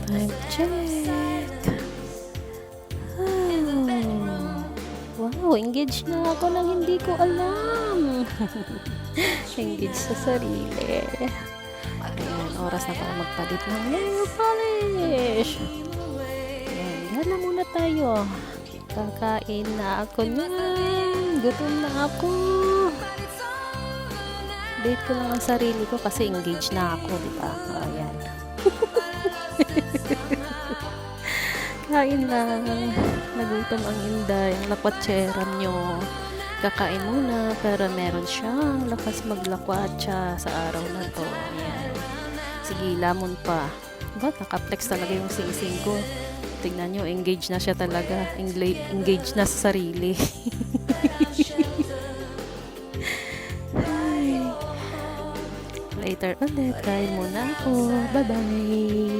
Time check. Oh. Wow, engaged na ako nang hindi ko alam. Engaged sa sarili. Ayan, oras na para magpalit ng nail polish. Ayan, gala muna tayo. Kakain na ako niyan. Gutom na ako. Date ko lang ang sarili ko kasi engaged na ako, di ba? Ayan. Kain lang. Nagutom ang Inday, ang lakwatseram nyo. Kakain muna, pero meron siyang lakas maglakwatsa sa araw na to. Ayan. Sige, lamon pa. Ba't nakaplex talaga yung sing-sing ko? Tingnan nyo, engaged na siya talaga. Engaged na sa sarili. Later ulit, kain muna ako. Bye-bye!